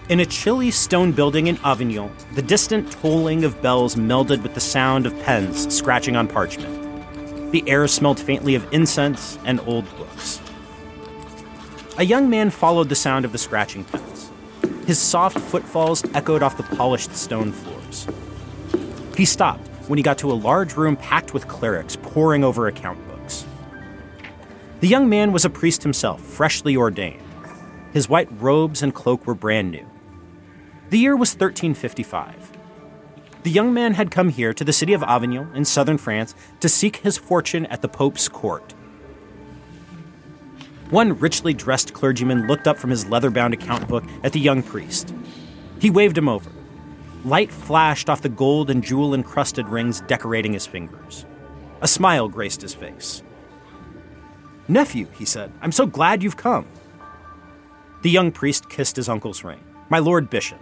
In a chilly stone building in Avignon, the distant tolling of bells melded with the sound of pens scratching on parchment. The air smelled faintly of incense and old books. A young man followed the sound of the scratching pens. His soft footfalls echoed off the polished stone floors. He stopped when he got to a large room packed with clerics poring over account books. The young man was a priest himself, freshly ordained. His white robes and cloak were brand new. The year was 1355. The young man had come here to the city of Avignon in southern France to seek his fortune at the Pope's court. One richly dressed clergyman looked up from his leather-bound account book at the young priest. He waved him over. Light flashed off the gold and jewel-encrusted rings decorating his fingers. A smile graced his face. "Nephew," he said, "I'm so glad you've come." The young priest kissed his uncle's ring. "My lord bishop."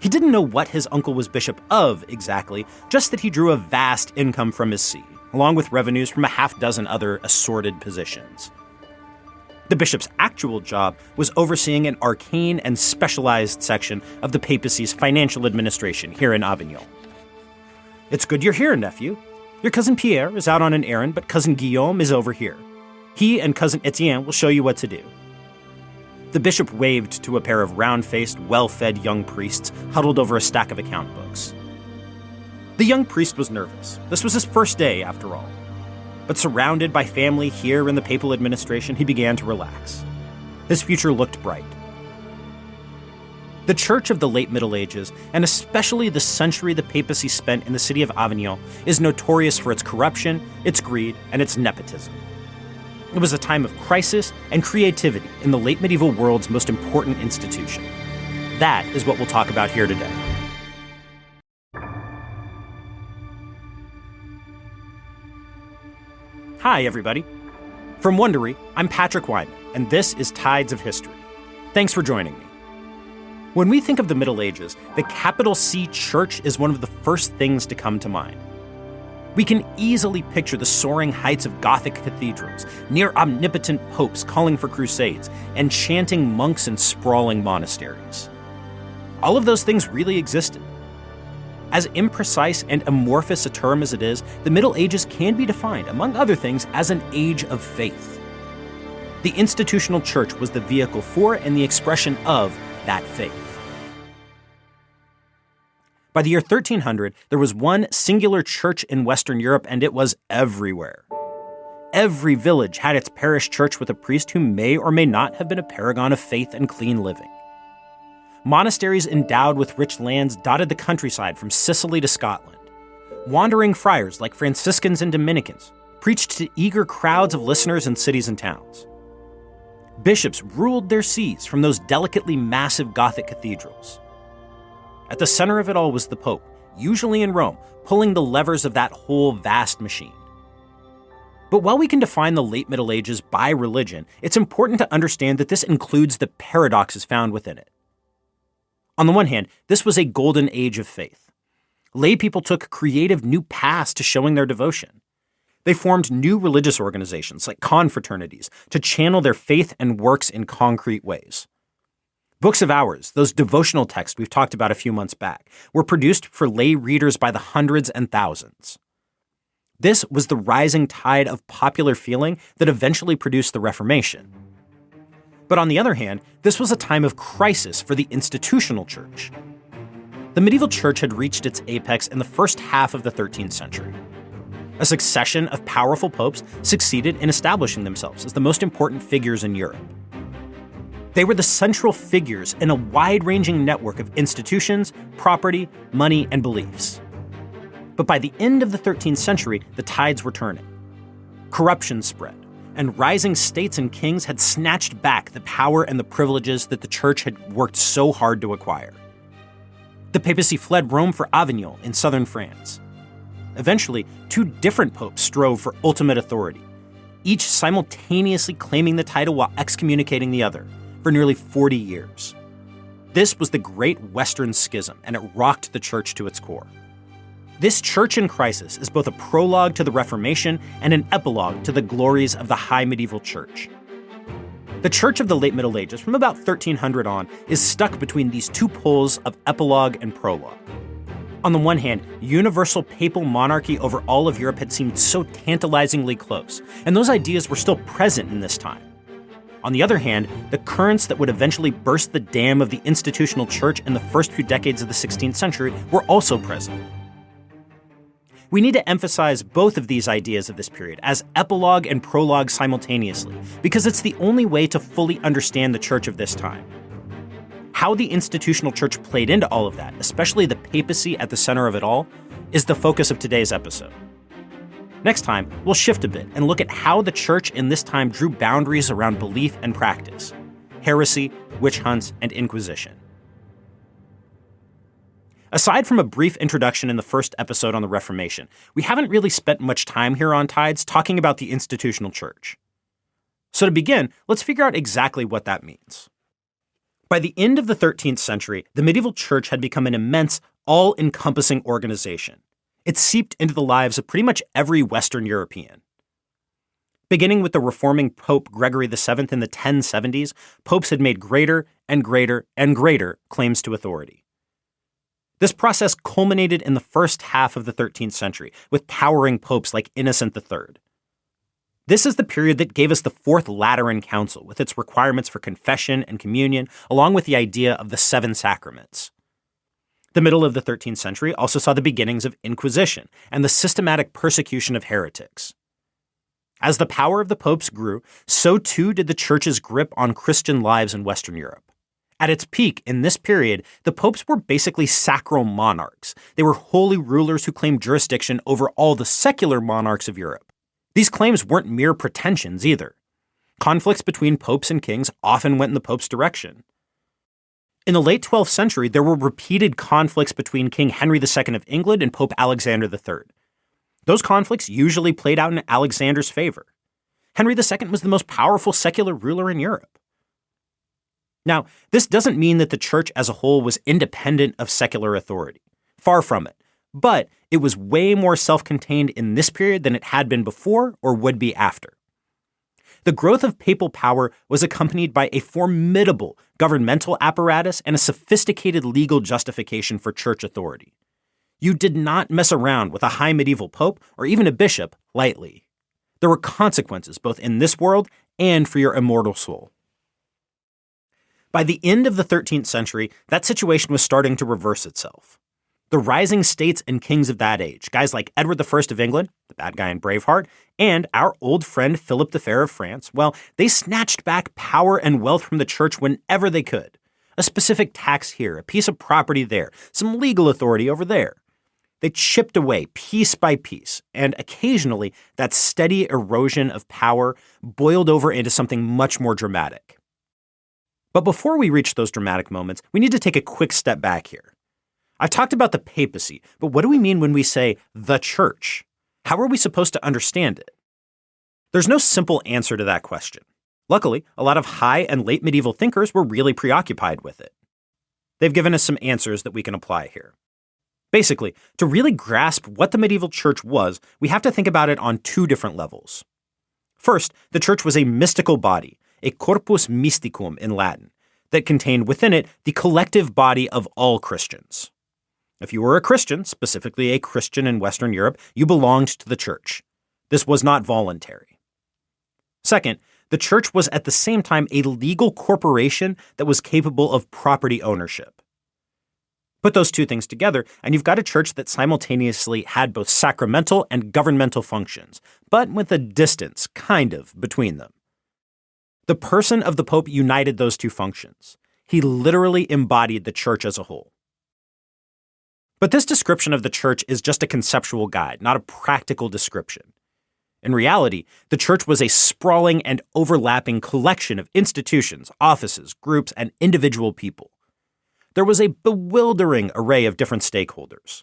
He didn't know what his uncle was bishop of exactly, just that he drew a vast income from his see, along with revenues from a half-dozen other assorted positions. The bishop's actual job was overseeing an arcane and specialized section of the papacy's financial administration here in Avignon. "It's good you're here, nephew. Your cousin Pierre is out on an errand, but cousin Guillaume is over here. He and cousin Etienne will show you what to do." The bishop waved to a pair of round-faced, well-fed young priests huddled over a stack of account books. The young priest was nervous. This was his first day, after all. But surrounded by family here in the papal administration, he began to relax. His future looked bright. The Church of the late Middle Ages, and especially the century the papacy spent in the city of Avignon, is notorious for its corruption, its greed, and its nepotism. It was a time of crisis and creativity in the late medieval world's most important institution. That is what we'll talk about here today. Hi, everybody. From Wondery, I'm Patrick Wyman, and this is Tides of History. Thanks for joining me. When we think of the Middle Ages, the capital C Church is one of the first things to come to mind. We can easily picture the soaring heights of Gothic cathedrals, near omnipotent popes calling for crusades, and chanting monks in sprawling monasteries. All of those things really existed. As imprecise and amorphous a term as it is, the Middle Ages can be defined, among other things, as an age of faith. The institutional church was the vehicle for and the expression of that faith. By the year 1300, there was one singular church in Western Europe, and it was everywhere. Every village had its parish church with a priest who may or may not have been a paragon of faith and clean living. Monasteries endowed with rich lands dotted the countryside from Sicily to Scotland. Wandering friars like Franciscans and Dominicans preached to eager crowds of listeners in cities and towns. Bishops ruled their sees from those delicately massive Gothic cathedrals. At the center of it all was the Pope, usually in Rome, pulling the levers of that whole vast machine. But while we can define the late Middle Ages by religion, it's important to understand that this includes the paradoxes found within it. On the one hand, this was a golden age of faith. Lay people took creative new paths to showing their devotion. They formed new religious organizations like confraternities to channel their faith and works in concrete ways. Books of Hours, those devotional texts we've talked about a few months back, were produced for lay readers by the hundreds and thousands. This was the rising tide of popular feeling that eventually produced the Reformation. But on the other hand, this was a time of crisis for the institutional church. The medieval church had reached its apex in the first half of the 13th century. A succession of powerful popes succeeded in establishing themselves as the most important figures in Europe. They were the central figures in a wide-ranging network of institutions, property, money, and beliefs. But by the end of the 13th century, the tides were turning. Corruption spread, and rising states and kings had snatched back the power and the privileges that the church had worked so hard to acquire. The papacy fled Rome for Avignon in southern France. Eventually, two different popes strove for ultimate authority, each simultaneously claiming the title while excommunicating the other, for nearly 40 years. This was the Great Western Schism, and it rocked the church to its core. This church in crisis is both a prologue to the Reformation and an epilogue to the glories of the high medieval church. The Church of the late Middle Ages, from about 1300 on, is stuck between these two poles of epilogue and prologue. On the one hand, universal papal monarchy over all of Europe had seemed so tantalizingly close, and those ideas were still present in this time. On the other hand, the currents that would eventually burst the dam of the institutional church in the first few decades of the 16th century were also present. We need to emphasize both of these ideas of this period as epilogue and prologue simultaneously, because it's the only way to fully understand the church of this time. How the institutional church played into all of that, especially the papacy at the center of it all, is the focus of today's episode. Next time, we'll shift a bit and look at how the church in this time drew boundaries around belief and practice, heresy, witch hunts, and inquisition. Aside from a brief introduction in the first episode on the Reformation, we haven't really spent much time here on Tides talking about the institutional church. So to begin, let's figure out exactly what that means. By the end of the 13th century, the medieval church had become an immense, all-encompassing organization. It seeped into the lives of pretty much every Western European. Beginning with the reforming Pope Gregory VII in the 1070s, popes had made greater and greater and greater claims to authority. This process culminated in the first half of the 13th century with towering popes like Innocent III. This is the period that gave us the Fourth Lateran Council with its requirements for confession and communion, along with the idea of the seven sacraments. The middle of the 13th century also saw the beginnings of Inquisition and the systematic persecution of heretics. As the power of the popes grew, so too did the church's grip on Christian lives in Western Europe. At its peak, in this period, the popes were basically sacral monarchs. They were holy rulers who claimed jurisdiction over all the secular monarchs of Europe. These claims weren't mere pretensions either. Conflicts between popes and kings often went in the pope's direction. In the late 12th century, there were repeated conflicts between King Henry II of England and Pope Alexander III. Those conflicts usually played out in Alexander's favor. Henry II was the most powerful secular ruler in Europe. Now, this doesn't mean that the church as a whole was independent of secular authority. Far from it. But it was way more self-contained in this period than it had been before or would be after. The growth of papal power was accompanied by a formidable governmental apparatus and a sophisticated legal justification for church authority. You did not mess around with a high medieval pope or even a bishop lightly. There were consequences both in this world and for your immortal soul. By the end of the 13th century, that situation was starting to reverse itself. The rising states and kings of that age, guys like Edward I of England, the bad guy in Braveheart, and our old friend Philip the Fair of France, well, they snatched back power and wealth from the church whenever they could. A specific tax here, a piece of property there, some legal authority over there. They chipped away piece by piece, and occasionally that steady erosion of power boiled over into something much more dramatic. But before we reach those dramatic moments, we need to take a quick step back here. I've talked about the papacy, but what do we mean when we say the church? How are we supposed to understand it? There's no simple answer to that question. Luckily, a lot of high and late medieval thinkers were really preoccupied with it. They've given us some answers that we can apply here. Basically, to really grasp what the medieval church was, we have to think about it on two different levels. First, the church was a mystical body, a corpus mysticum in Latin, that contained within it the collective body of all Christians. If you were a Christian, specifically a Christian in Western Europe, you belonged to the church. This was not voluntary. Second, the church was at the same time a legal corporation that was capable of property ownership. Put those two things together, and you've got a church that simultaneously had both sacramental and governmental functions, but with a distance, kind of, between them. The person of the Pope united those two functions. He literally embodied the church as a whole. But this description of the church is just a conceptual guide, not a practical description. In reality, the church was a sprawling and overlapping collection of institutions, offices, groups, and individual people. There was a bewildering array of different stakeholders.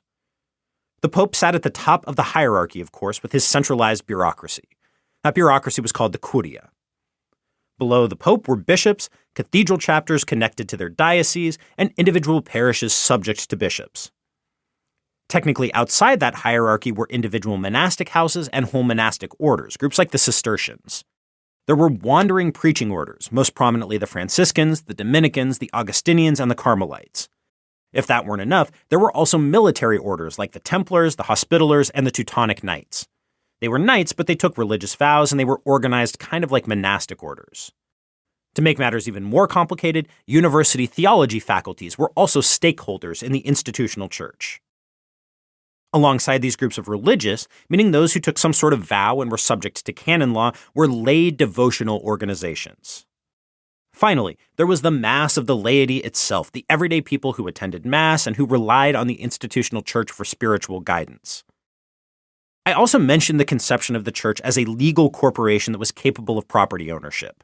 The Pope sat at the top of the hierarchy, of course, with his centralized bureaucracy. That bureaucracy was called the Curia. Below the Pope were bishops, cathedral chapters connected to their dioceses, and individual parishes subject to bishops. Technically outside that hierarchy were individual monastic houses and whole monastic orders, groups like the Cistercians. There were wandering preaching orders, most prominently the Franciscans, the Dominicans, the Augustinians, and the Carmelites. If that weren't enough, there were also military orders like the Templars, the Hospitallers, and the Teutonic Knights. They were knights, but they took religious vows and they were organized kind of like monastic orders. To make matters even more complicated, university theology faculties were also stakeholders in the institutional church. Alongside these groups of religious, meaning those who took some sort of vow and were subject to canon law, were lay devotional organizations. Finally, there was the mass of the laity itself, the everyday people who attended Mass and who relied on the institutional church for spiritual guidance. I also mentioned the conception of the church as a legal corporation that was capable of property ownership.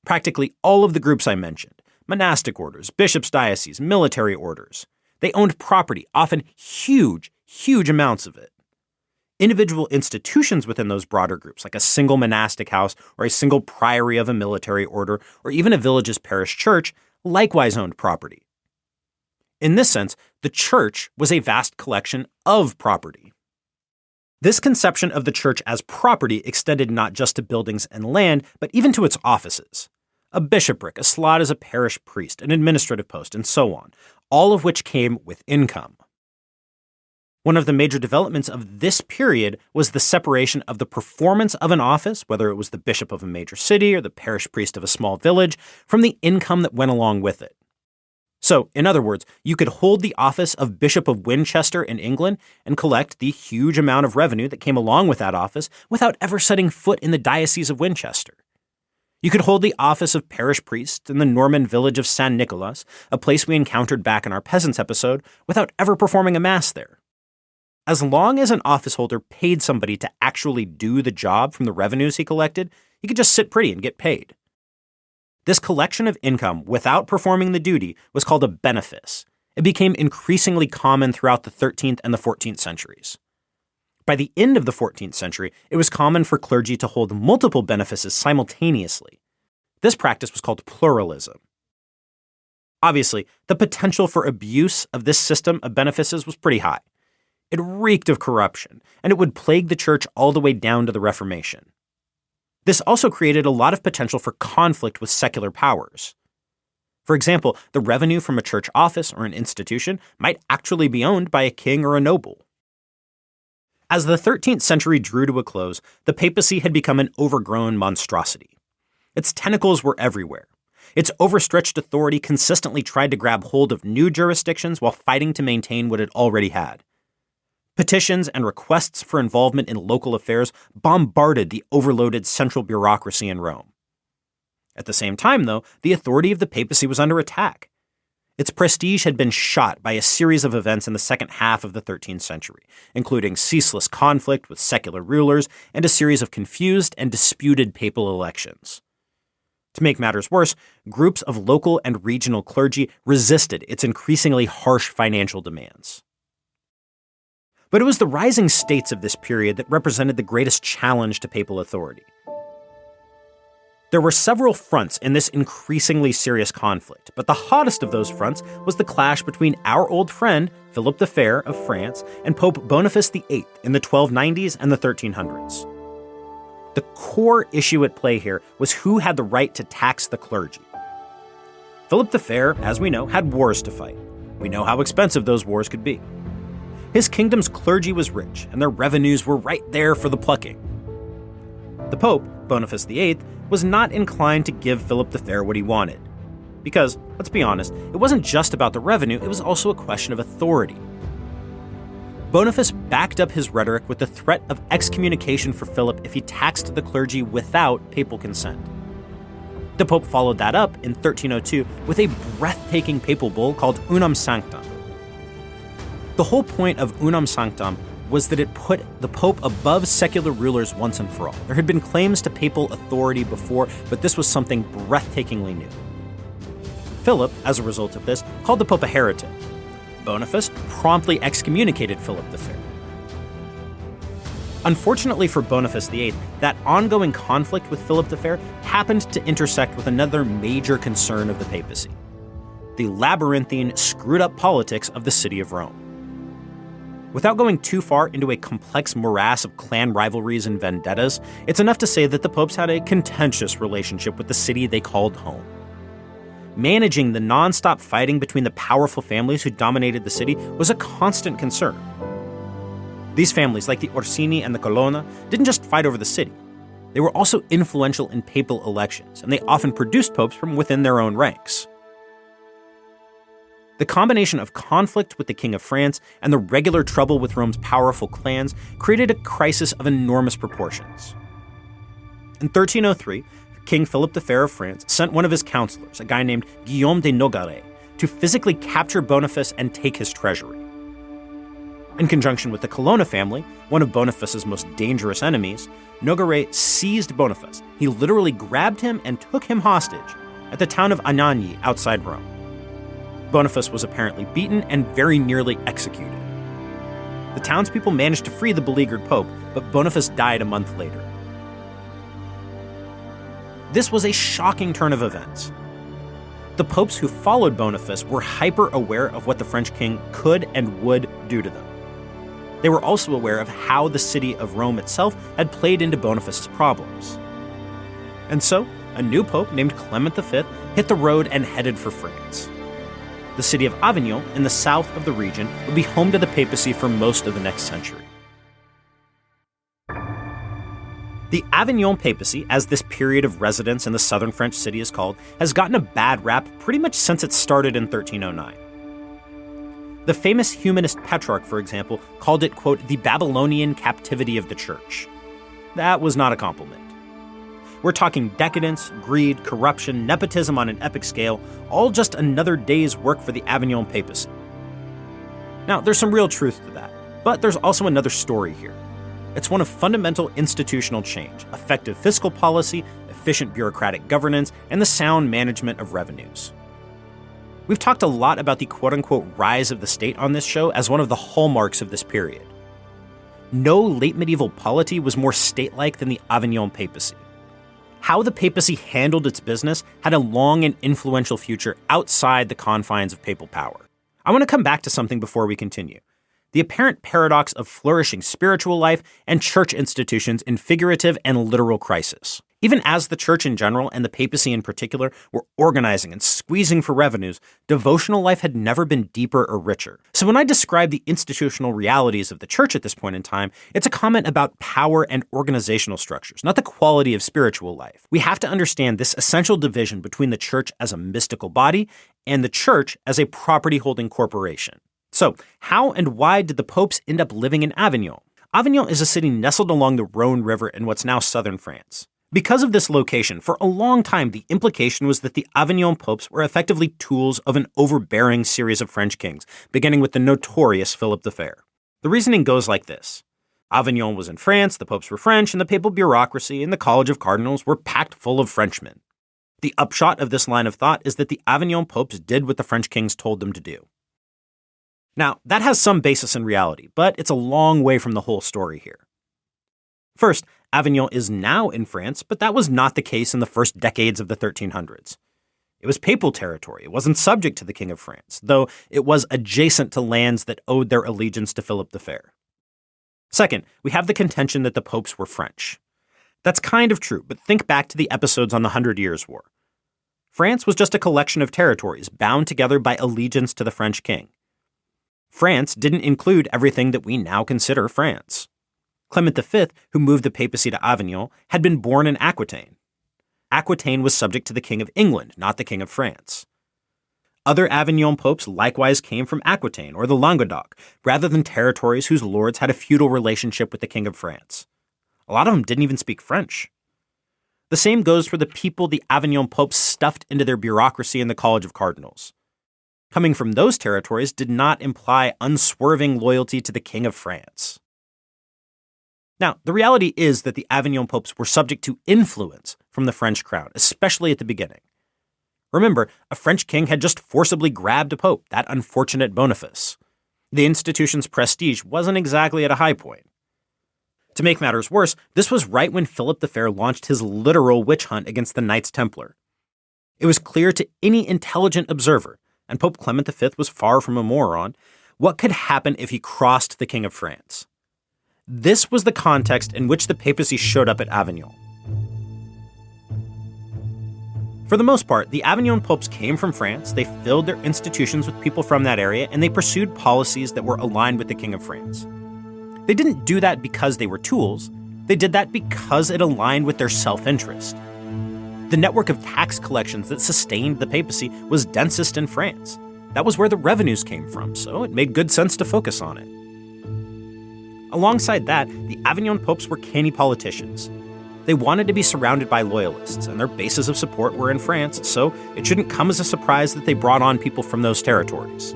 Practically all of the groups I mentioned, monastic orders, bishops' dioceses, military orders, they owned property, often huge amounts of it. Individual institutions within those broader groups, like a single monastic house or a single priory of a military order, or even a village's parish church, likewise owned property. In this sense, the church was a vast collection of property. This conception of the church as property extended not just to buildings and land, but even to its offices. A bishopric, a slot as a parish priest, an administrative post, and so on, all of which came with income. One of the major developments of this period was the separation of the performance of an office, whether it was the bishop of a major city or the parish priest of a small village, from the income that went along with it. So, in other words, you could hold the office of Bishop of Winchester in England and collect the huge amount of revenue that came along with that office without ever setting foot in the Diocese of Winchester. You could hold the office of parish priest in the Norman village of San Nicolas, a place we encountered back in our Peasants episode, without ever performing a Mass there. As long as an office holder paid somebody to actually do the job from the revenues he collected, he could just sit pretty and get paid. This collection of income without performing the duty was called a benefice. It became increasingly common throughout the 13th and the 14th centuries. By the end of the 14th century, it was common for clergy to hold multiple benefices simultaneously. This practice was called pluralism. Obviously, the potential for abuse of this system of benefices was pretty high. It reeked of corruption, and it would plague the church all the way down to the Reformation. This also created a lot of potential for conflict with secular powers. For example, the revenue from a church office or an institution might actually be owned by a king or a noble. As the 13th century drew to a close, the papacy had become an overgrown monstrosity. Its tentacles were everywhere. Its overstretched authority consistently tried to grab hold of new jurisdictions while fighting to maintain what it already had. Petitions and requests for involvement in local affairs bombarded the overloaded central bureaucracy in Rome. At the same time, though, the authority of the papacy was under attack. Its prestige had been shot by a series of events in the second half of the 13th century, including ceaseless conflict with secular rulers and a series of confused and disputed papal elections. To make matters worse, groups of local and regional clergy resisted its increasingly harsh financial demands. But it was the rising states of this period that represented the greatest challenge to papal authority. There were several fronts in this increasingly serious conflict, but the hottest of those fronts was the clash between our old friend, Philip the Fair of France, and Pope Boniface VIII in the 1290s and the 1300s. The core issue at play here was who had the right to tax the clergy. Philip the Fair, as we know, had wars to fight. We know how expensive those wars could be. His kingdom's clergy was rich, and their revenues were right there for the plucking. The Pope, Boniface VIII, was not inclined to give Philip the Fair what he wanted. Because, let's be honest, it wasn't just about the revenue, it was also a question of authority. Boniface backed up his rhetoric with the threat of excommunication for Philip if he taxed the clergy without papal consent. The Pope followed that up in 1302 with a breathtaking papal bull called Unam Sanctam. The whole point of Unam Sanctam was that it put the Pope above secular rulers once and for all. There had been claims to papal authority before, but this was something breathtakingly new. Philip, as a result of this, called the Pope a heretic. Boniface promptly excommunicated Philip the Fair. Unfortunately for Boniface VIII, that ongoing conflict with Philip the Fair happened to intersect with another major concern of the papacy: the labyrinthine, screwed-up politics of the city of Rome. Without going too far into a complex morass of clan rivalries and vendettas, it's enough to say that the popes had a contentious relationship with the city they called home. Managing the non-stop fighting between the powerful families who dominated the city was a constant concern. These families, like the Orsini and the Colonna, didn't just fight over the city. They were also influential in papal elections, and they often produced popes from within their own ranks. The combination of conflict with the King of France and the regular trouble with Rome's powerful clans created a crisis of enormous proportions. In 1303, King Philip the Fair of France sent one of his counselors, a guy named Guillaume de Nogaret, to physically capture Boniface and take his treasury. In conjunction with the Colonna family, one of Boniface's most dangerous enemies, Nogaret seized Boniface. He literally grabbed him and took him hostage at the town of Anagni outside Rome. Boniface was apparently beaten and very nearly executed. The townspeople managed to free the beleaguered pope, but Boniface died a month later. This was a shocking turn of events. The popes who followed Boniface were hyper-aware of what the French king could and would do to them. They were also aware of how the city of Rome itself had played into Boniface's problems. And so, a new pope named Clement V hit the road and headed for France. The city of Avignon, in the south of the region, would be home to the papacy for most of the next century. The Avignon papacy, as this period of residence in the southern French city is called, has gotten a bad rap pretty much since it started in 1309. The famous humanist Petrarch, for example, called it, quote, the Babylonian captivity of the church. That was not a compliment. We're talking decadence, greed, corruption, nepotism on an epic scale, all just another day's work for the Avignon papacy. Now, there's some real truth to that, but there's also another story here. It's one of fundamental institutional change, effective fiscal policy, efficient bureaucratic governance, and the sound management of revenues. We've talked a lot about the quote-unquote rise of the state on this show as one of the hallmarks of this period. No late medieval polity was more state-like than the Avignon papacy. How the papacy handled its business had a long and influential future outside the confines of papal power. I want to come back to something before we continue. The apparent paradox of flourishing spiritual life and church institutions in figurative and literal crisis. Even as the church in general and the papacy in particular were organizing and squeezing for revenues, devotional life had never been deeper or richer. So when I describe the institutional realities of the church at this point in time, it's a comment about power and organizational structures, not the quality of spiritual life. We have to understand this essential division between the church as a mystical body and the church as a property-holding corporation. So, how and why did the popes end up living in Avignon? Avignon is a city nestled along the Rhone River in what's now southern France. Because of this location, for a long time, the implication was that the Avignon popes were effectively tools of an overbearing series of French kings, beginning with the notorious Philip the Fair. The reasoning goes like this. Avignon was in France, the popes were French, and the papal bureaucracy and the College of Cardinals were packed full of Frenchmen. The upshot of this line of thought is that the Avignon popes did what the French kings told them to do. Now, that has some basis in reality, but it's a long way from the whole story here. First, Avignon is now in France, but that was not the case in the first decades of the 1300s. It was papal territory. It wasn't subject to the King of France, though it was adjacent to lands that owed their allegiance to Philip the Fair. Second, we have the contention that the popes were French. That's kind of true, but think back to the episodes on the 100 Years' War. France was just a collection of territories bound together by allegiance to the French king. France didn't include everything that we now consider France. Clement V, who moved the papacy to Avignon, had been born in Aquitaine. Aquitaine was subject to the King of England, not the King of France. Other Avignon popes likewise came from Aquitaine or the Languedoc, rather than territories whose lords had a feudal relationship with the King of France. A lot of them didn't even speak French. The same goes for the people the Avignon popes stuffed into their bureaucracy in the College of Cardinals. Coming from those territories did not imply unswerving loyalty to the King of France. Now, the reality is that the Avignon popes were subject to influence from the French crown, especially at the beginning. Remember, a French king had just forcibly grabbed a pope, that unfortunate Boniface. The institution's prestige wasn't exactly at a high point. To make matters worse, this was right when Philip the Fair launched his literal witch hunt against the Knights Templar. It was clear to any intelligent observer, and Pope Clement V was far from a moron, What could happen if he crossed the King of France? This was the context in which the papacy showed up at Avignon. For the most part, the Avignon popes came from France, they filled their institutions with people from that area, and they pursued policies that were aligned with the King of France. They didn't do that because they were tools, they did that because it aligned with their self-interest. The network of tax collections that sustained the papacy was densest in France. That was where the revenues came from, so it made good sense to focus on it. Alongside that, the Avignon popes were canny politicians. They wanted to be surrounded by loyalists, and their bases of support were in France, so it shouldn't come as a surprise that they brought on people from those territories.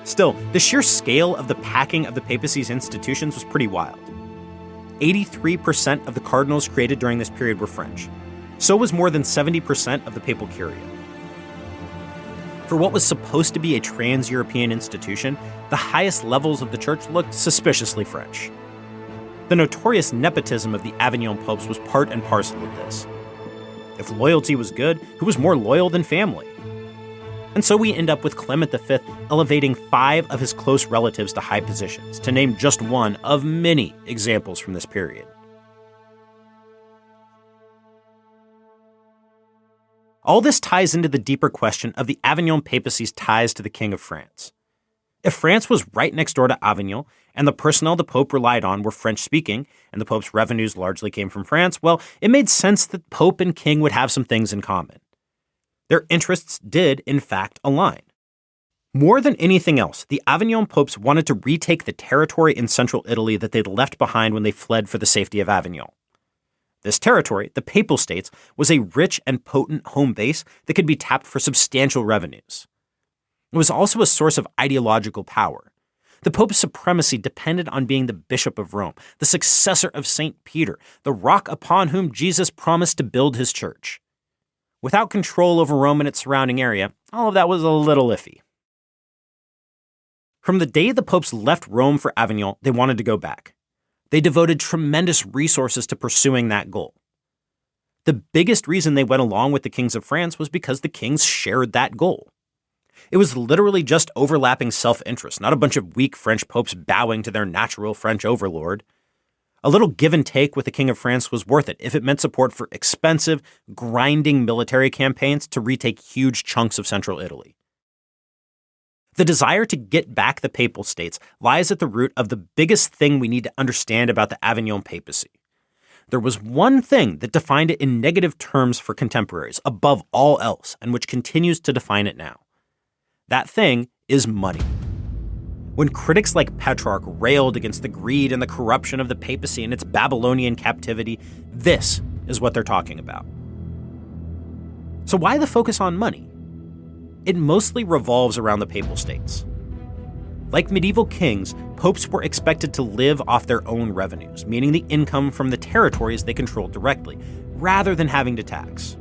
Still, the sheer scale of the packing of the papacy's institutions was pretty wild. 83% of the cardinals created during this period were French. So was more than 70% of the papal curia. For what was supposed to be a trans-European institution, the highest levels of the church looked suspiciously French. The notorious nepotism of the Avignon popes was part and parcel of this. If loyalty was good, who was more loyal than family? And so we end up with Clement V elevating 5 of his close relatives to high positions, to name just one of many examples from this period. All this ties into the deeper question of the Avignon papacy's ties to the King of France. If France was right next door to Avignon, and the personnel the Pope relied on were French-speaking, and the Pope's revenues largely came from France, well, it made sense that Pope and King would have some things in common. Their interests did, in fact, align. More than anything else, the Avignon popes wanted to retake the territory in central Italy that they'd left behind when they fled for the safety of Avignon. This territory, the Papal States, was a rich and potent home base that could be tapped for substantial revenues. It was also a source of ideological power. The Pope's supremacy depended on being the Bishop of Rome, the successor of St. Peter, the rock upon whom Jesus promised to build his church. Without control over Rome and its surrounding area, all of that was a little iffy. From the day the popes left Rome for Avignon, they wanted to go back. They devoted tremendous resources to pursuing that goal. The biggest reason they went along with the kings of France was because the kings shared that goal. It was literally just overlapping self-interest, not a bunch of weak French popes bowing to their natural French overlord. A little give and take with the King of France was worth it if it meant support for expensive, grinding military campaigns to retake huge chunks of central Italy. The desire to get back the Papal States lies at the root of the biggest thing we need to understand about the Avignon papacy. There was one thing that defined it in negative terms for contemporaries, above all else, and which continues to define it now. That thing is money. When critics like Petrarch railed against the greed and the corruption of the papacy and its Babylonian captivity, this is what they're talking about. So why the focus on money? It mostly revolves around the Papal States. Like medieval kings, popes were expected to live off their own revenues, meaning the income from the territories they controlled directly, rather than having to tax.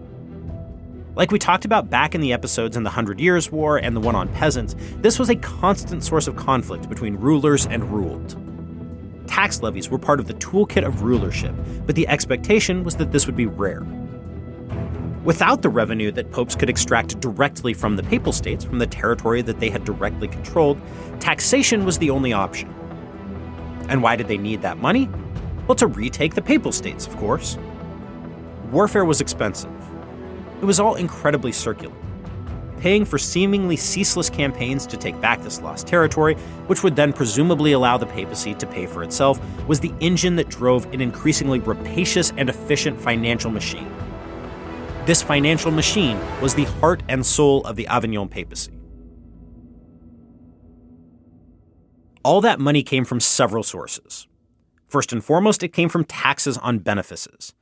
Like we talked about back in the episodes in the 100 Years' War and the one on peasants, this was a constant source of conflict between rulers and ruled. Tax levies were part of the toolkit of rulership, but the expectation was that this would be rare. Without the revenue that popes could extract directly from the Papal States, from the territory that they had directly controlled, taxation was the only option. And why did they need that money? Well, to retake the Papal States, of course. Warfare was expensive. It was all incredibly circular. Paying for seemingly ceaseless campaigns to take back this lost territory, which would then presumably allow the papacy to pay for itself, was the engine that drove an increasingly rapacious and efficient financial machine. This financial machine was the heart and soul of the Avignon papacy. All that money came from several sources. First and foremost, it came from taxes on benefices.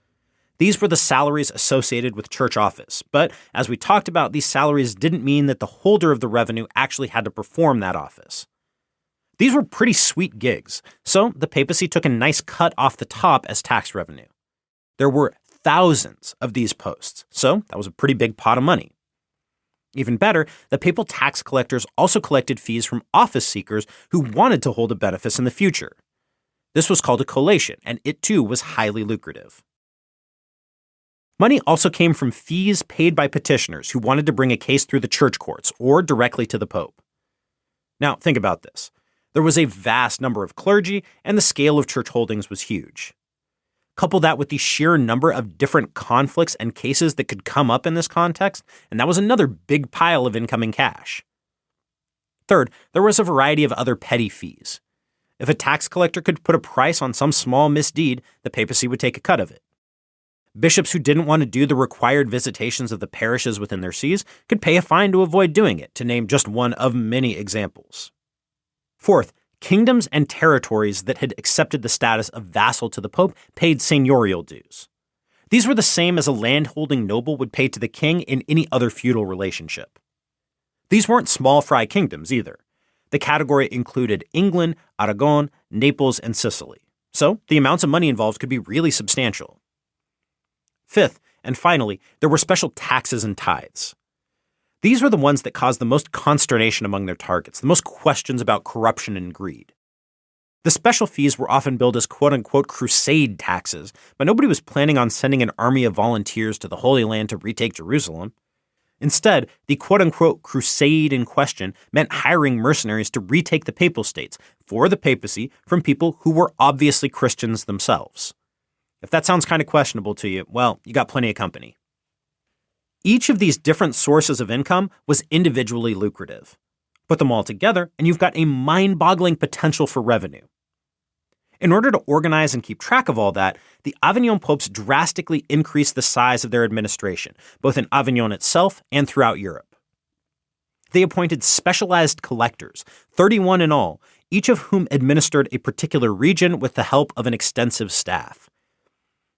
These were the salaries associated with church office, but as we talked about, these salaries didn't mean that the holder of the revenue actually had to perform that office. These were pretty sweet gigs, so the papacy took a nice cut off the top as tax revenue. There were thousands of these posts, so that was a pretty big pot of money. Even better, the papal tax collectors also collected fees from office seekers who wanted to hold a benefice in the future. This was called a collation, and it too was highly lucrative. Money also came from fees paid by petitioners who wanted to bring a case through the church courts or directly to the Pope. Now, think about this. There was a vast number of clergy, and the scale of church holdings was huge. Couple that with the sheer number of different conflicts and cases that could come up in this context, and that was another big pile of incoming cash. Third, there was a variety of other petty fees. If a tax collector could put a price on some small misdeed, the papacy would take a cut of it. Bishops who didn't want to do the required visitations of the parishes within their sees could pay a fine to avoid doing it, to name just one of many examples. Fourth, kingdoms and territories that had accepted the status of vassal to the Pope paid seigneurial dues. These were the same as a landholding noble would pay to the king in any other feudal relationship. These weren't small fry kingdoms either. The category included England, Aragon, Naples, and Sicily. So the amounts of money involved could be really substantial. Fifth, and finally, there were special taxes and tithes. These were the ones that caused the most consternation among their targets, the most questions about corruption and greed. The special fees were often billed as quote-unquote crusade taxes, but nobody was planning on sending an army of volunteers to the Holy Land to retake Jerusalem. Instead, the quote-unquote crusade in question meant hiring mercenaries to retake the papal states for the papacy from people who were obviously Christians themselves. If that sounds kind of questionable to you, well, you got plenty of company. Each of these different sources of income was individually lucrative. Put them all together, and you've got a mind-boggling potential for revenue. In order to organize and keep track of all that, the Avignon popes drastically increased the size of their administration, both in Avignon itself and throughout Europe. They appointed specialized collectors, 31 in all, each of whom administered a particular region with the help of an extensive staff.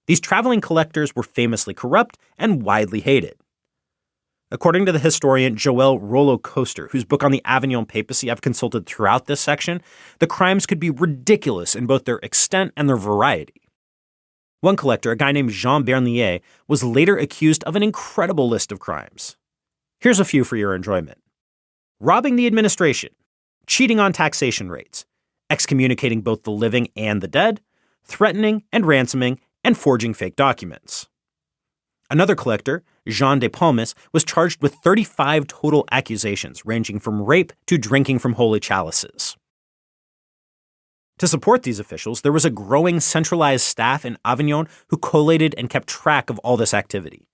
These traveling collectors were famously corrupt and widely hated. According to the historian Joël Rollo-Coster, whose book on the Avignon papacy I've consulted throughout this section, the crimes could be ridiculous in both their extent and their variety. One collector, a guy named Jean Bernier, was later accused of an incredible list of crimes. Here's a few for your enjoyment. Robbing the administration, cheating on taxation rates, excommunicating both the living and the dead, threatening and ransoming, and forging fake documents. Another collector, Jean de Palmis, was charged with 35 total accusations, ranging from rape to drinking from holy chalices. To support these officials, there was a growing centralized staff in Avignon who collated and kept track of all this activity.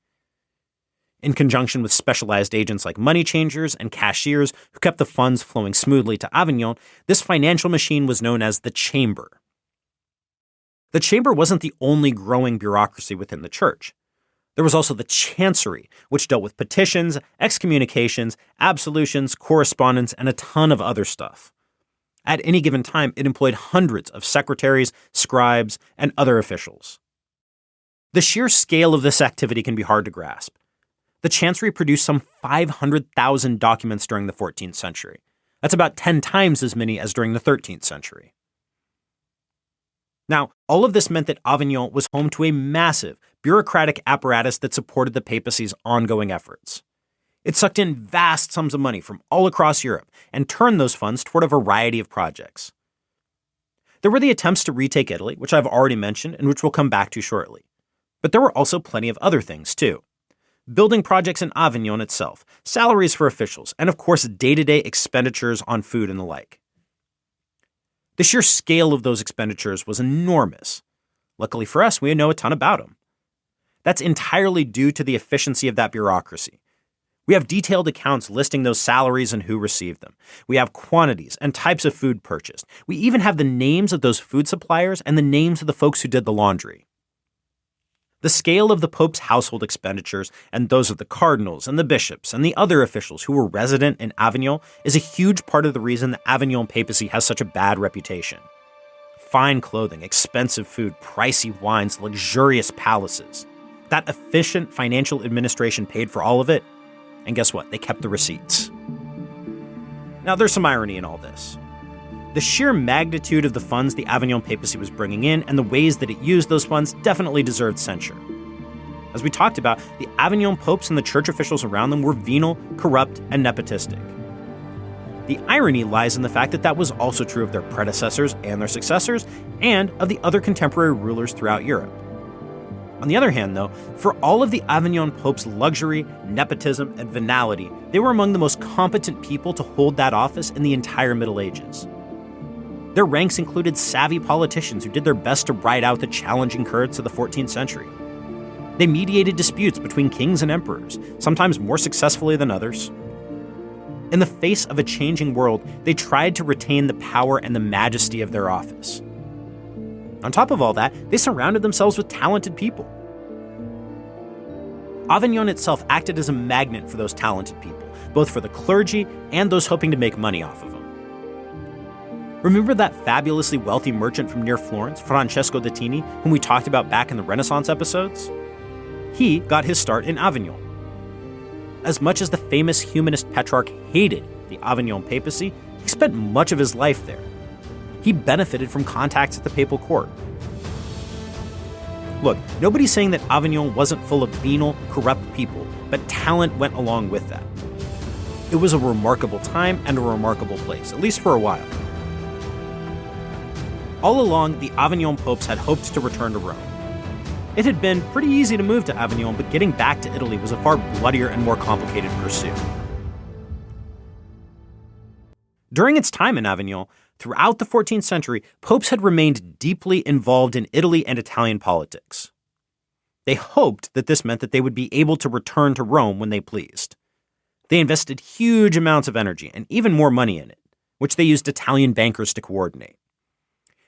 In conjunction with specialized agents like money changers and cashiers who kept the funds flowing smoothly to Avignon, this financial machine was known as the Chamber. The Chamber wasn't the only growing bureaucracy within the church. There was also the Chancery, which dealt with petitions, excommunications, absolutions, correspondence, and a ton of other stuff. At any given time, it employed hundreds of secretaries, scribes, and other officials. The sheer scale of this activity can be hard to grasp. The Chancery produced some 500,000 documents during the 14th century. That's about 10 times as many as during the 13th century. Now, all of this meant that Avignon was home to a massive bureaucratic apparatus that supported the papacy's ongoing efforts. It sucked in vast sums of money from all across Europe and turned those funds toward a variety of projects. There were the attempts to retake Italy, which I've already mentioned and which we'll come back to shortly. But there were also plenty of other things, too. Building projects in Avignon itself, salaries for officials, and of course day-to-day expenditures on food and the like. The sheer scale of those expenditures was enormous. Luckily for us, we know a ton about them. That's entirely due to the efficiency of that bureaucracy. We have detailed accounts listing those salaries and who received them. We have quantities and types of food purchased. We even have the names of those food suppliers and the names of the folks who did the laundry. The scale of the Pope's household expenditures and those of the cardinals and the bishops and the other officials who were resident in Avignon is a huge part of the reason the Avignon papacy has such a bad reputation. Fine clothing, expensive food, pricey wines, luxurious palaces. That efficient financial administration paid for all of it, and guess what? They kept the receipts. Now, there's some irony in all this. The sheer magnitude of the funds the Avignon papacy was bringing in and the ways that it used those funds definitely deserved censure. As we talked about, the Avignon popes and the church officials around them were venal, corrupt, and nepotistic. The irony lies in the fact that that was also true of their predecessors and their successors, and of the other contemporary rulers throughout Europe. On the other hand, though, for all of the Avignon popes' luxury, nepotism, and venality, they were among the most competent people to hold that office in the entire Middle Ages. Their ranks included savvy politicians who did their best to ride out the challenging currents of the 14th century. They mediated disputes between kings and emperors, sometimes more successfully than others. In the face of a changing world, they tried to retain the power and the majesty of their office. On top of all that, they surrounded themselves with talented people. Avignon itself acted as a magnet for those talented people, both for the clergy and those hoping to make money off of them. Remember that fabulously wealthy merchant from near Florence, Francesco Dattini, whom we talked about back in the Renaissance episodes? He got his start in Avignon. As much as the famous humanist Petrarch hated the Avignon papacy, he spent much of his life there. He benefited from contacts at the papal court. Look, nobody's saying that Avignon wasn't full of venal, corrupt people, but talent went along with that. It was a remarkable time and a remarkable place, at least for a while. All along, the Avignon popes had hoped to return to Rome. It had been pretty easy to move to Avignon, but getting back to Italy was a far bloodier and more complicated pursuit. During its time in Avignon, throughout the 14th century, popes had remained deeply involved in Italy and Italian politics. They hoped that this meant that they would be able to return to Rome when they pleased. They invested huge amounts of energy and even more money in it, which they used Italian bankers to coordinate.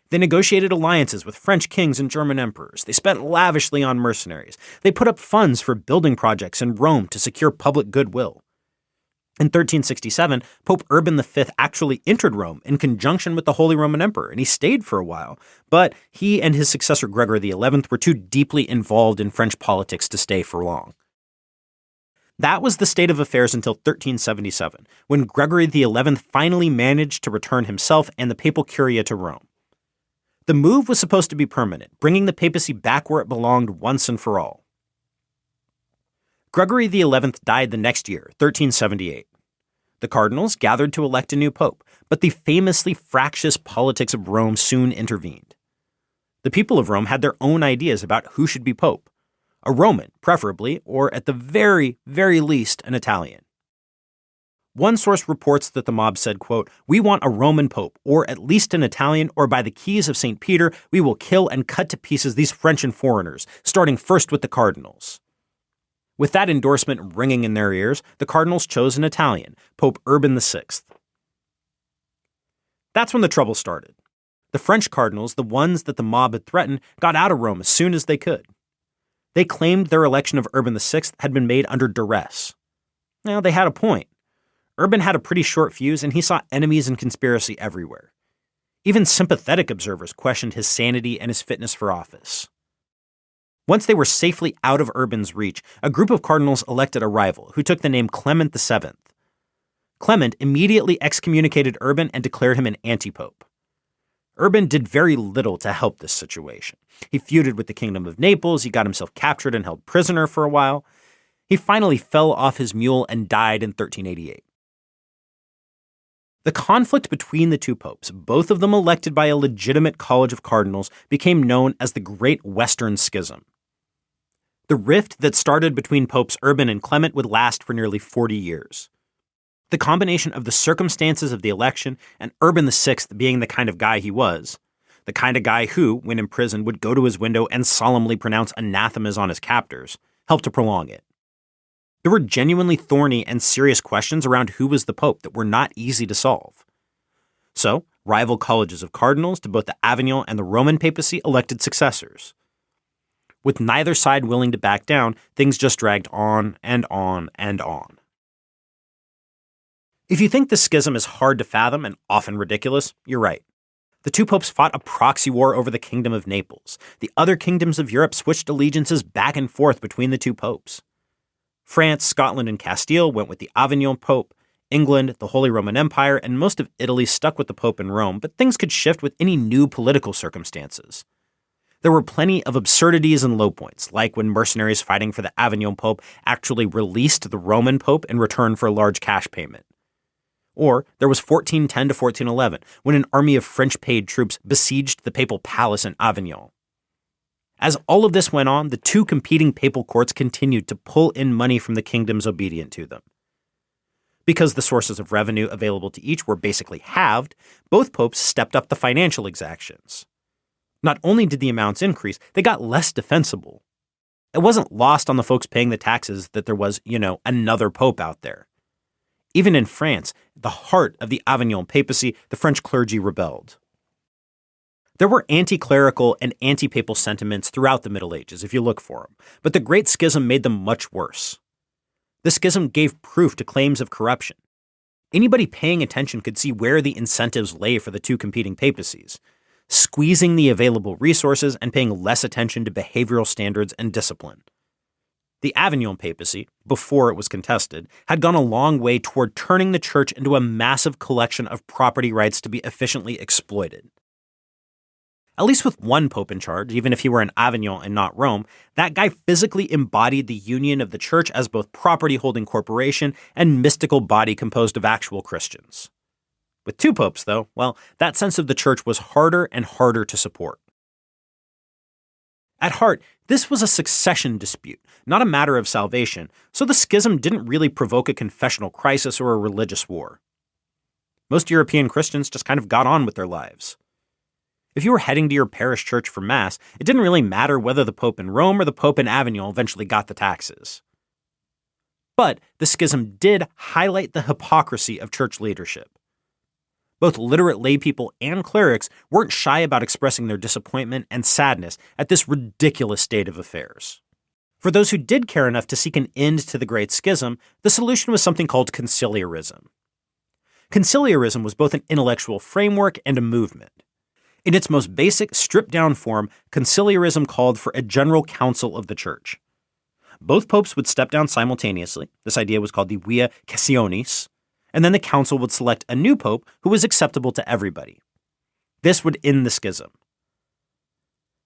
They negotiated alliances with French kings and German emperors. They spent lavishly on mercenaries. They put up funds for building projects in Rome to secure public goodwill. In 1367, Pope Urban V actually entered Rome in conjunction with the Holy Roman Emperor, and he stayed for a while, but he and his successor Gregory XI were too deeply involved in French politics to stay for long. That was the state of affairs until 1377, when Gregory XI finally managed to return himself and the papal curia to Rome. The move was supposed to be permanent, bringing the papacy back where it belonged once and for all. Gregory XI died the next year, 1378. The cardinals gathered to elect a new pope, but the famously fractious politics of Rome soon intervened. The people of Rome had their own ideas about who should be pope. A Roman, preferably, or at the very, very least, an Italian. One source reports that the mob said, quote, "We want a Roman pope, or at least an Italian, or by the keys of St. Peter, we will kill and cut to pieces these French and foreigners, starting first with the cardinals." With that endorsement ringing in their ears, the cardinals chose an Italian, Pope Urban VI. That's when the trouble started. The French cardinals, the ones that the mob had threatened, got out of Rome as soon as they could. They claimed their election of Urban VI had been made under duress. Now, they had a point. Urban had a pretty short fuse, and he saw enemies and conspiracy everywhere. Even sympathetic observers questioned his sanity and his fitness for office. Once they were safely out of Urban's reach, a group of cardinals elected a rival who took the name Clement VII. Clement immediately excommunicated Urban and declared him an anti-pope. Urban did very little to help this situation. He feuded with the Kingdom of Naples, he got himself captured and held prisoner for a while. He finally fell off his mule and died in 1388. The conflict between the two popes, both of them elected by a legitimate college of cardinals, became known as the Great Western Schism. The rift that started between Popes Urban and Clement would last for nearly 40 years. The combination of the circumstances of the election and Urban VI being the kind of guy he was, the kind of guy who, when in prison, would go to his window and solemnly pronounce anathemas on his captors, helped to prolong it. There were genuinely thorny and serious questions around who was the pope that were not easy to solve. So, rival colleges of cardinals to both the Avignon and the Roman papacy elected successors. With neither side willing to back down, things just dragged on and on and on. If you think the schism is hard to fathom and often ridiculous, you're right. The two popes fought a proxy war over the Kingdom of Naples. The other kingdoms of Europe switched allegiances back and forth between the two popes. France, Scotland, and Castile went with the Avignon Pope. England, the Holy Roman Empire, and most of Italy stuck with the Pope in Rome, but things could shift with any new political circumstances. There were plenty of absurdities and low points, like when mercenaries fighting for the Avignon Pope actually released the Roman Pope in return for a large cash payment. Or there was 1410 to 1411, when an army of French-paid troops besieged the papal palace in Avignon. As all of this went on, the two competing papal courts continued to pull in money from the kingdoms obedient to them. Because the sources of revenue available to each were basically halved, both popes stepped up the financial exactions. Not only did the amounts increase, they got less defensible. It wasn't lost on the folks paying the taxes that there was, another pope out there. Even in France, the heart of the Avignon papacy, the French clergy rebelled. There were anti-clerical and anti-papal sentiments throughout the Middle Ages, if you look for them, but the Great Schism made them much worse. The schism gave proof to claims of corruption. Anybody paying attention could see where the incentives lay for the two competing papacies, squeezing the available resources and paying less attention to behavioral standards and discipline. The Avignon papacy, before it was contested, had gone a long way toward turning the church into a massive collection of property rights to be efficiently exploited. At least with one pope in charge, even if he were in Avignon and not Rome, that guy physically embodied the union of the church as both property-holding corporation and mystical body composed of actual Christians. With two popes, though, that sense of the church was harder and harder to support. At heart, this was a succession dispute, not a matter of salvation, so the schism didn't really provoke a confessional crisis or a religious war. Most European Christians just kind of got on with their lives. If you were heading to your parish church for Mass, it didn't really matter whether the Pope in Rome or the Pope in Avignon eventually got the taxes. But the schism did highlight the hypocrisy of church leadership. Both literate laypeople and clerics weren't shy about expressing their disappointment and sadness at this ridiculous state of affairs. For those who did care enough to seek an end to the Great Schism, the solution was something called conciliarism. Conciliarism was both an intellectual framework and a movement. In its most basic, stripped-down form, conciliarism called for a general council of the church. Both popes would step down simultaneously. This idea was called the via Cassionis, and then the council would select a new pope who was acceptable to everybody. This would end the schism.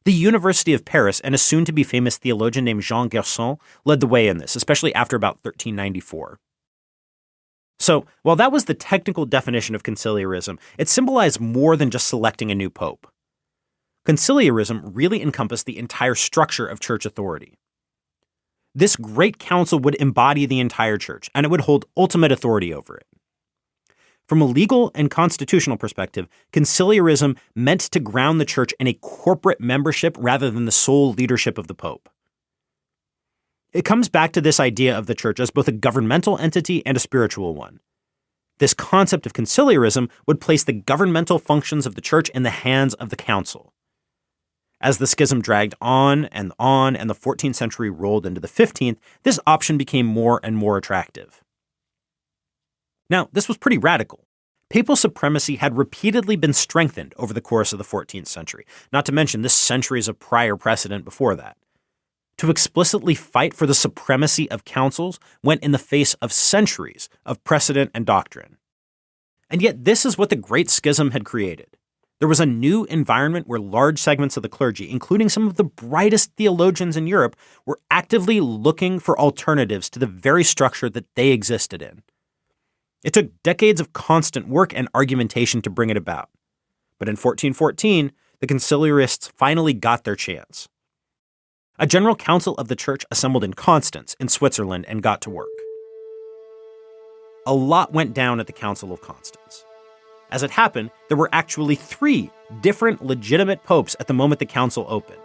The University of Paris and a soon-to-be famous theologian named Jean Gerson led the way in this, especially after about 1394. So, while that was the technical definition of conciliarism, it symbolized more than just selecting a new pope. Conciliarism really encompassed the entire structure of church authority. This great council would embody the entire church, and it would hold ultimate authority over it. From a legal and constitutional perspective, conciliarism meant to ground the church in a corporate membership rather than the sole leadership of the pope. It comes back to this idea of the church as both a governmental entity and a spiritual one. This concept of conciliarism would place the governmental functions of the church in the hands of the council. As the schism dragged on, and the 14th century rolled into the 15th, this option became more and more attractive. Now, this was pretty radical. Papal supremacy had repeatedly been strengthened over the course of the 14th century, not to mention this centuries of prior precedent before that. To explicitly fight for the supremacy of councils went in the face of centuries of precedent and doctrine. And yet this is what the Great Schism had created. There was a new environment where large segments of the clergy, including some of the brightest theologians in Europe, were actively looking for alternatives to the very structure that they existed in. It took decades of constant work and argumentation to bring it about. But in 1414, the conciliarists finally got their chance. A general council of the church assembled in Constance, in Switzerland, and got to work. A lot went down at the Council of Constance. As it happened, there were actually 3 different legitimate popes at the moment the council opened.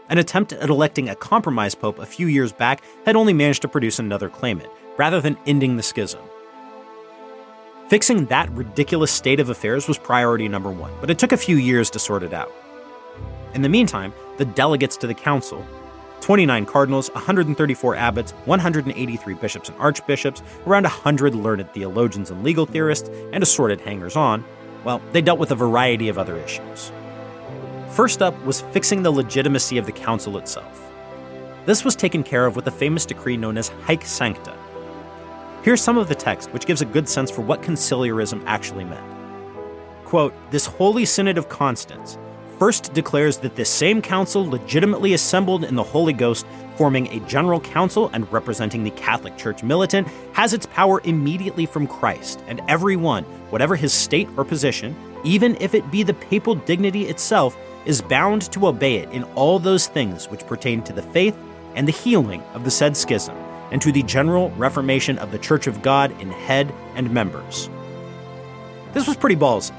An attempt at electing a compromise pope a few years back had only managed to produce another claimant, rather than ending the schism. Fixing that ridiculous state of affairs was priority number 1, but it took a few years to sort it out. In the meantime, the delegates to the council, 29 cardinals, 134 abbots, 183 bishops and archbishops, around 100 learned theologians and legal theorists, and assorted hangers-on, they dealt with a variety of other issues. First up was fixing the legitimacy of the council itself. This was taken care of with a famous decree known as Haec Sancta. Here's some of the text, which gives a good sense for what conciliarism actually meant. Quote, "This Holy Synod of Constance first declares that this same council legitimately assembled in the Holy Ghost, forming a general council and representing the Catholic Church militant, has its power immediately from Christ, and every one, whatever his state or position, even if it be the papal dignity itself, is bound to obey it in all those things which pertain to the faith and the healing of the said schism, and to the general reformation of the Church of God in head and members. This was pretty ballsy.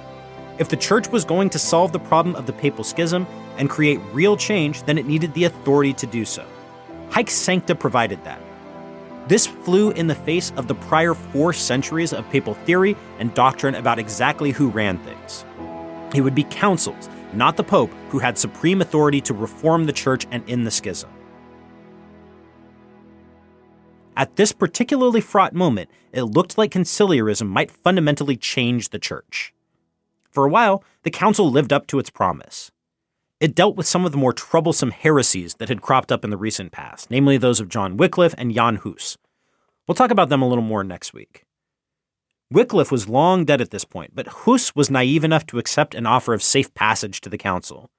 If the Church was going to solve the problem of the papal schism and create real change, then it needed the authority to do so. Haec Sancta provided that. This flew in the face of the prior 4 centuries of papal theory and doctrine about exactly who ran things. It would be councils, not the Pope, who had supreme authority to reform the Church and end the schism. At this particularly fraught moment, it looked like conciliarism might fundamentally change the Church. For a while, the council lived up to its promise. It dealt with some of the more troublesome heresies that had cropped up in the recent past, namely those of John Wycliffe and Jan Hus. We'll talk about them a little more next week. Wycliffe was long dead at this point, but Hus was naive enough to accept an offer of safe passage to the council.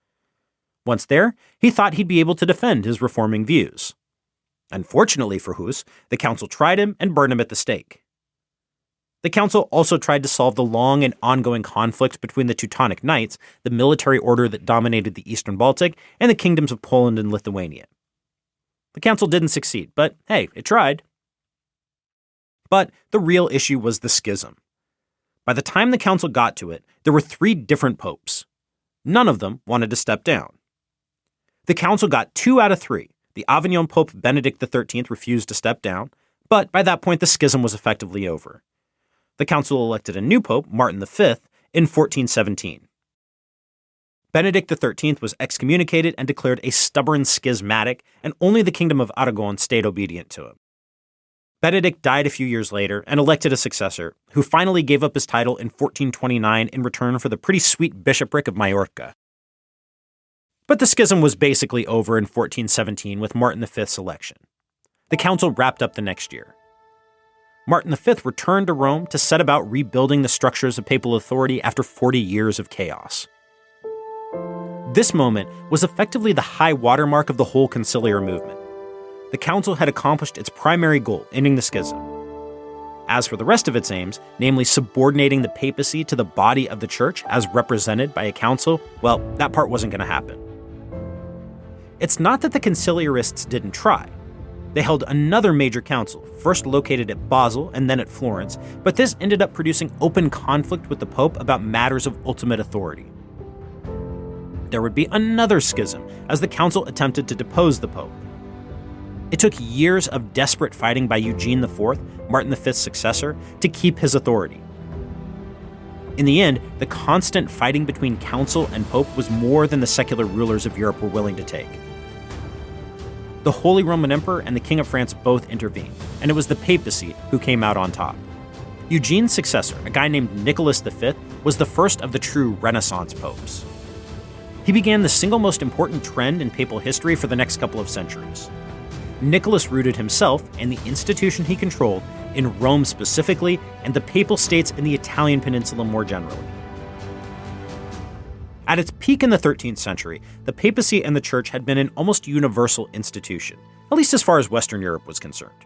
Once there, he thought he'd be able to defend his reforming views. Unfortunately for Hus, the council tried him and burned him at the stake. The council also tried to solve the long and ongoing conflict between the Teutonic Knights, the military order that dominated the Eastern Baltic, and the kingdoms of Poland and Lithuania. The council didn't succeed, but hey, it tried. But the real issue was the schism. By the time the council got to it, there were 3 different popes. None of them wanted to step down. The council got 2 out of 3. The Avignon Pope Benedict XIII refused to step down, but by that point the schism was effectively over. The council elected a new pope, Martin V, in 1417. Benedict XIII was excommunicated and declared a stubborn schismatic, and only the Kingdom of Aragon stayed obedient to him. Benedict died a few years later and elected a successor, who finally gave up his title in 1429 in return for the pretty sweet bishopric of Majorca. But the schism was basically over in 1417 with Martin V's election. The council wrapped up the next year. Martin V returned to Rome to set about rebuilding the structures of papal authority after 40 years of chaos. This moment was effectively the high watermark of the whole conciliar movement. The council had accomplished its primary goal, ending the schism. As for the rest of its aims, namely subordinating the papacy to the body of the Church as represented by a council, well, that part wasn't going to happen. It's not that the conciliarists didn't try. They held another major council, first located at Basel and then at Florence, but this ended up producing open conflict with the Pope about matters of ultimate authority. There would be another schism as the council attempted to depose the Pope. It took years of desperate fighting by Eugene IV, Martin V's successor, to keep his authority. In the end, the constant fighting between council and Pope was more than the secular rulers of Europe were willing to take. The Holy Roman Emperor and the King of France both intervened, and it was the papacy who came out on top. Eugene's successor, a guy named Nicholas V, was the first of the true Renaissance popes. He began the single most important trend in papal history for the next couple of centuries. Nicholas rooted himself and the institution he controlled in Rome specifically and the papal states in the Italian peninsula more generally. At its peak in the 13th century, the papacy and the Church had been an almost universal institution, at least as far as Western Europe was concerned.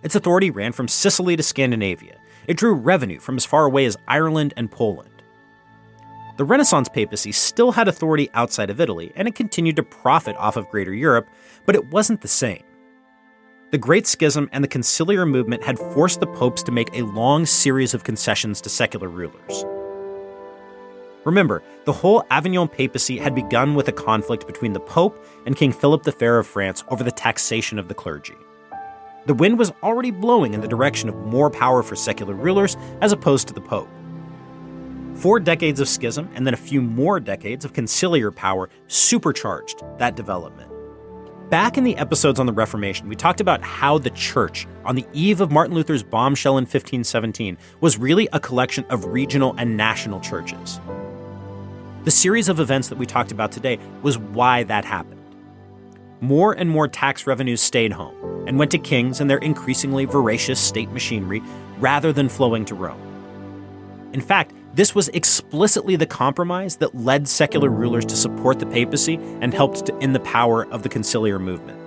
Its authority ran from Sicily to Scandinavia. It drew revenue from as far away as Ireland and Poland. The Renaissance papacy still had authority outside of Italy, and it continued to profit off of Greater Europe, but it wasn't the same. The Great Schism and the conciliar movement had forced the popes to make a long series of concessions to secular rulers. Remember, the whole Avignon papacy had begun with a conflict between the Pope and King Philip the Fair of France over the taxation of the clergy. The wind was already blowing in the direction of more power for secular rulers as opposed to the Pope. 4 decades of schism and then a few more decades of conciliar power supercharged that development. Back in the episodes on the Reformation, we talked about how the Church, on the eve of Martin Luther's bombshell in 1517, was really a collection of regional and national churches. The series of events that we talked about today was why that happened. More and more tax revenues stayed home and went to kings and their increasingly voracious state machinery rather than flowing to Rome. In fact, this was explicitly the compromise that led secular rulers to support the papacy and helped to end the power of the conciliar movement.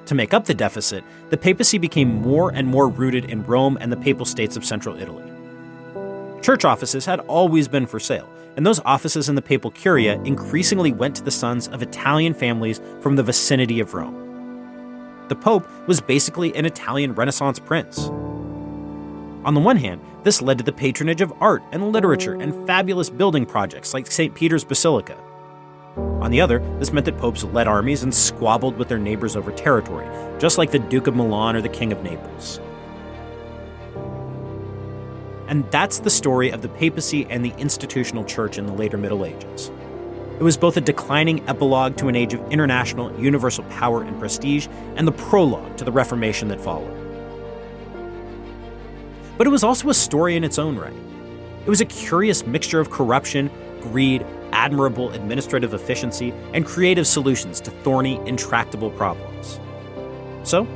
To make up the deficit, the papacy became more and more rooted in Rome and the papal states of central Italy. Church offices had always been for sale, and those offices in the papal curia increasingly went to the sons of Italian families from the vicinity of Rome. The Pope was basically an Italian Renaissance prince. On the one hand, this led to the patronage of art and literature and fabulous building projects like St. Peter's Basilica. On the other, this meant that popes led armies and squabbled with their neighbors over territory, just like the Duke of Milan or the King of Naples. And that's the story of the papacy and the institutional church in the later Middle Ages. It was both a declining epilogue to an age of international, universal power and prestige, and the prologue to the Reformation that followed. But it was also a story in its own right. It was a curious mixture of corruption, greed, admirable administrative efficiency, and creative solutions to thorny, intractable problems. So,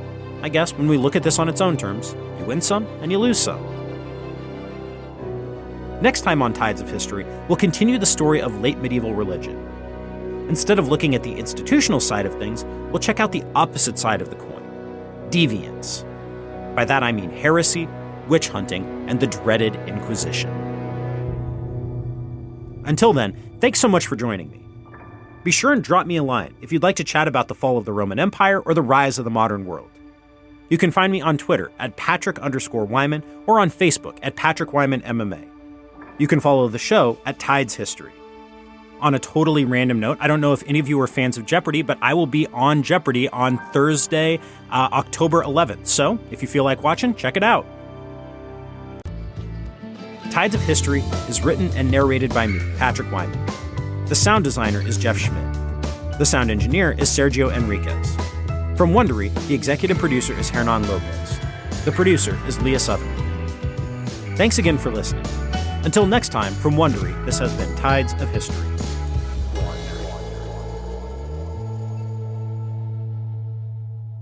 I guess when we look at this on its own terms, you win some and you lose some. Next time on Tides of History, we'll continue the story of late medieval religion. Instead of looking at the institutional side of things, we'll check out the opposite side of the coin: deviance. By that I mean heresy, witch hunting, and the dreaded Inquisition. Until then, thanks so much for joining me. Be sure and drop me a line if you'd like to chat about the fall of the Roman Empire or the rise of the modern world. You can find me on Twitter at Patrick_Wyman or on Facebook at Patrick Wyman MMA. You can follow the show at Tides History. On a totally random note, I don't know if any of you are fans of Jeopardy, but I will be on Jeopardy on Thursday, October 11th. So if you feel like watching, check it out. Tides of History is written and narrated by me, Patrick Wyman. The sound designer is Jeff Schmidt. The sound engineer is Sergio Enriquez. From Wondery, the executive producer is Hernan Lopez. The producer is Leah Sutherland. Thanks again for listening. Until next time, from Wondery, this has been Tides of History.